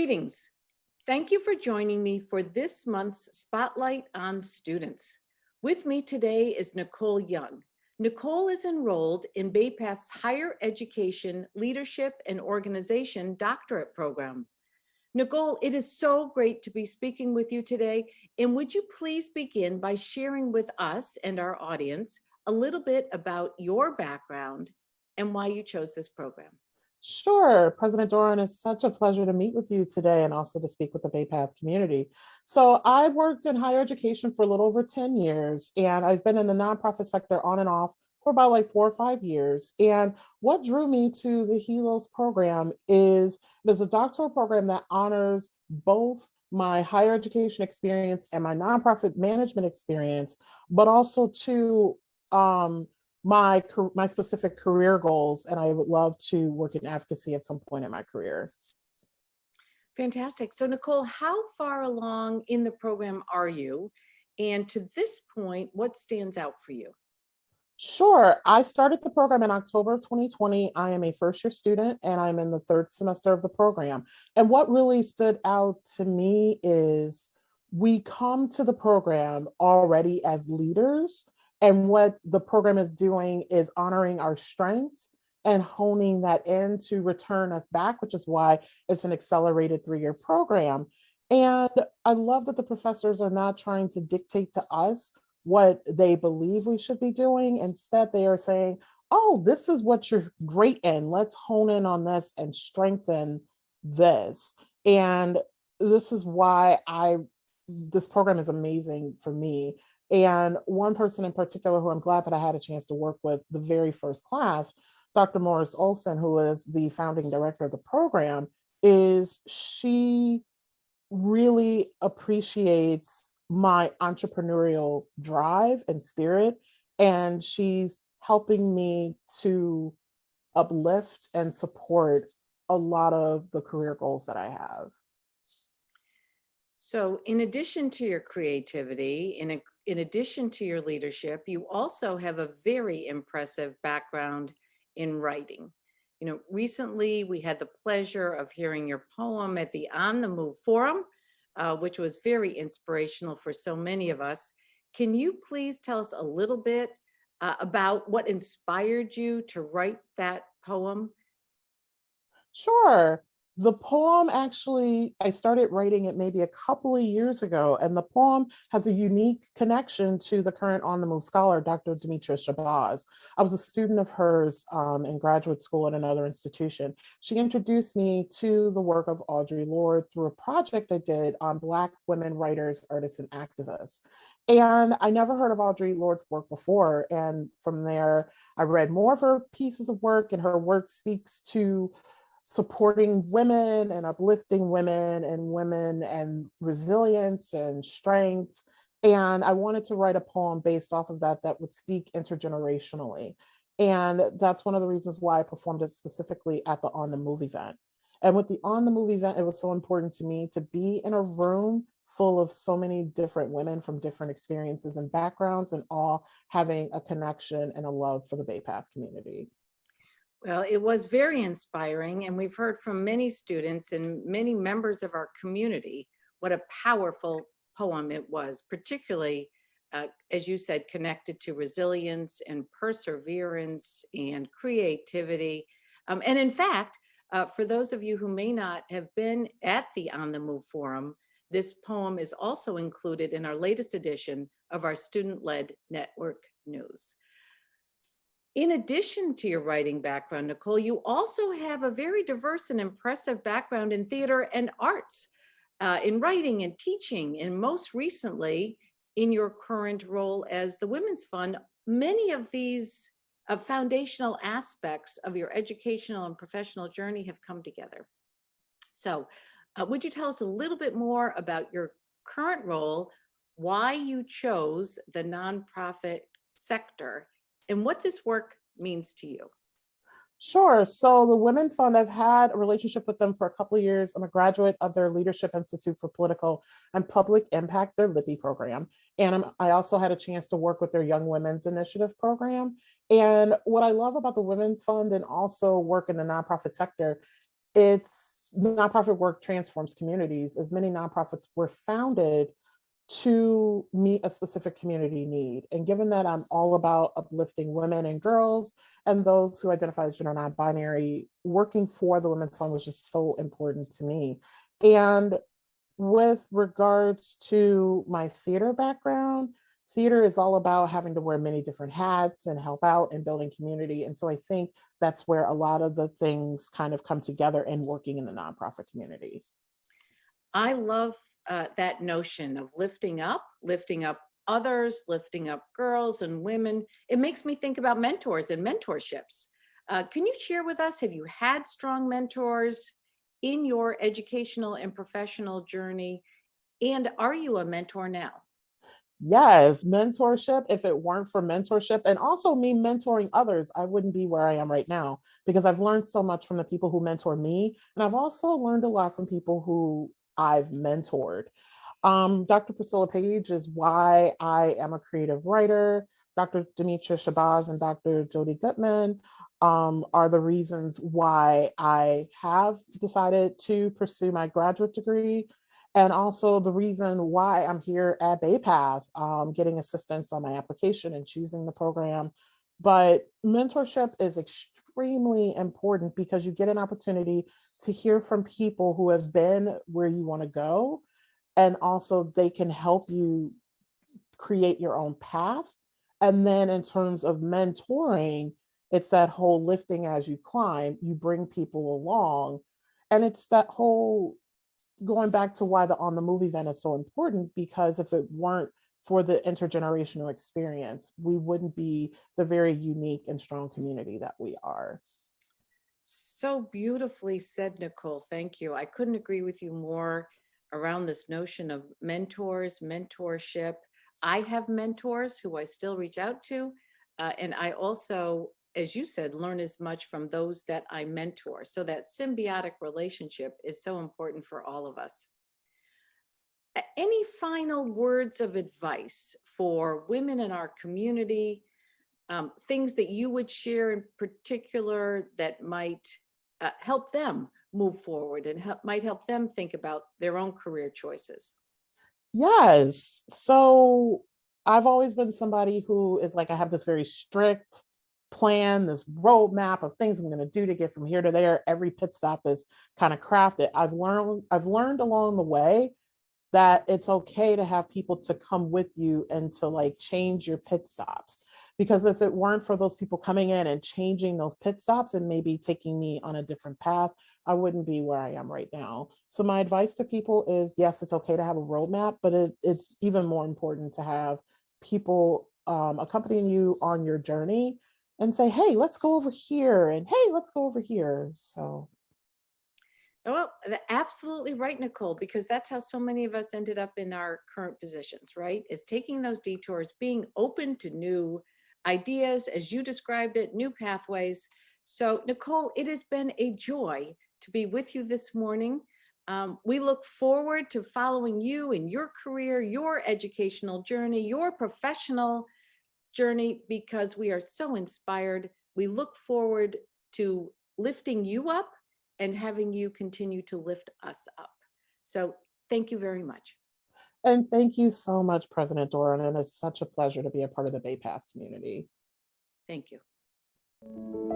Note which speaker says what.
Speaker 1: Greetings. Thank you for joining me for this month's Spotlight on Students. With me today is Nicole Young. Nicole is enrolled in BayPath's Higher Education, Leadership, and Organization Doctorate Program. Nicole, it is so great to be speaking with you today. And would you please begin by sharing with us and our audience a little bit about your background and why you chose this program?
Speaker 2: Sure, President Doran, it's such a pleasure to meet with you today and also to speak with the BayPath community. So I worked in higher education for a little over 10 years, and I've been in the nonprofit sector on and off for about like 4 or 5 years. And what drew me to the HELOS program is there's a doctoral program that honors both my higher education experience and my nonprofit management experience, but also to my specific career goals, and I would love to work in advocacy at some point in my career.
Speaker 1: Fantastic. So Nicole, how far along in the program are you? And to this point, what stands out for you?
Speaker 2: Sure. I started the program in October of 2020. I am a first-year student and I'm in the 3rd semester of the program. And what really stood out to me is we come to the program already as leaders. And what the program is doing is honoring our strengths and honing that in to return us back, which is why it's an accelerated 3-year program. And I love that the professors are not trying to dictate to us what they believe we should be doing. Instead, they are saying, oh, this is what you're great in. Let's hone in on this and strengthen this. And this is why this program is amazing for me. And one person in particular who I'm glad that I had a chance to work with the very first class, Dr. Morris Olson, who is the founding director of the program, she really appreciates my entrepreneurial drive and spirit. And she's helping me to uplift and support a lot of the career goals that I have.
Speaker 1: So in addition to your creativity, in addition to your leadership, you also have a very impressive background in writing. You know, recently we had the pleasure of hearing your poem at the On the Move Forum, which was very inspirational for so many of us. Can you please tell us a little bit about what inspired you to write that poem?
Speaker 2: Sure. The poem actually, I started writing it maybe a couple of years ago, and the poem has a unique connection to the current On the Move scholar, Dr. Demetra Shabazz. I was a student of hers in graduate school at another institution. She introduced me to the work of Audre Lorde through a project I did on Black women writers, artists, and activists. And I never heard of Audre Lorde's work before. And from there, I read more of her pieces of work, and her work speaks to supporting women and uplifting women and resilience and strength. And I wanted to write a poem based off of that would speak intergenerationally. And that's one of the reasons why I performed it specifically at the On the Move event. And with the On the Move event, it was so important to me to be in a room full of so many different women from different experiences and backgrounds, and all having a connection and a love for the BayPath community.
Speaker 1: Well, it was very inspiring, and we've heard from many students and many members of our community what a powerful poem it was, particularly, as you said, connected to resilience and perseverance and creativity. And in fact, for those of you who may not have been at the On the Move Forum, this poem is also included in our latest edition of our student-led network news. In addition to your writing background, Nicole, you also have a very diverse and impressive background in theater and arts, in writing and teaching, and most recently in your current role as the Women's Fund. Many of these foundational aspects of your educational and professional journey have come together. So would you tell us a little bit more about your current role, why you chose the nonprofit sector, and what this work means to you?
Speaker 2: Sure. So the Women's Fund, I've had a relationship with them for a couple of years. I'm a graduate of their Leadership Institute for Political and Public Impact, their LIPI program. And I also had a chance to work with their Young Women's Initiative program. And what I love about the Women's Fund and also work in the nonprofit sector, it's nonprofit work transforms communities, as many nonprofits were founded to meet a specific community need. And given that I'm all about uplifting women and girls and those who identify as gender non-binary, working for the Women's Fund was just so important to me. And with regards to my theater background, theater is all about having to wear many different hats and help out and building community. And so I think that's where a lot of the things kind of come together in working in the nonprofit community.
Speaker 1: I love that notion of lifting up others, lifting up girls and women. It makes me think about mentors and mentorships. Can you share with us, have you had strong mentors in your educational and professional journey? And are you a mentor now?
Speaker 2: Yes, mentorship. If it weren't for mentorship and also me mentoring others, I wouldn't be where I am right now because I've learned so much from the people who mentor me. And I've also learned a lot from people who I've mentored. Dr. Priscilla Page is why I am a creative writer. Dr. Demetria Shabazz and Dr. Jody Gutman are the reasons why I have decided to pursue my graduate degree, and also the reason why I'm here at BayPath, getting assistance on my application and choosing the program. But mentorship is extremely important because you get an opportunity to hear from people who have been where you want to go, and also they can help you create your own path. And then in terms of mentoring, it's that whole lifting as you climb, you bring people along. And it's that whole going back to why the on the move event is so important, because if it weren't for the intergenerational experience, we wouldn't be the very unique and strong community that we are.
Speaker 1: So beautifully said, Nicole. Thank you. I couldn't agree with you more around this notion of mentors, mentorship. I have mentors who I still reach out to. And I also, as you said, learn as much from those that I mentor. So that symbiotic relationship is so important for all of us. Any final words of advice for women in our community? Things that you would share in particular that might help them move forward and might help them think about their own career choices?
Speaker 2: Yes. So I've always been somebody who is like, I have this very strict plan, this roadmap of things I'm going to do to get from here to there. Every pit stop is kind of crafted. I've learned along the way that it's okay to have people to come with you and to like change your pit stops. Because if it weren't for those people coming in and changing those pit stops and maybe taking me on a different path, I wouldn't be where I am right now. So my advice to people is, yes, it's okay to have a roadmap, but it's even more important to have people accompanying you on your journey and say, hey, let's go over here. And hey, let's go over here. So
Speaker 1: Well, absolutely right, Nicole, because that's how so many of us ended up in our current positions, right? Is taking those detours, being open to new ideas, as you described it, new pathways. So, Nicole, it has been a joy to be with you this morning. We look forward to following you in your career, your educational journey, your professional journey, because we are so inspired. We look forward to lifting you up and having you continue to lift us up. So thank you very much.
Speaker 2: and thank you so much, President Doran. And it's such a pleasure to be a part of the Bay Path community.
Speaker 1: Thank you.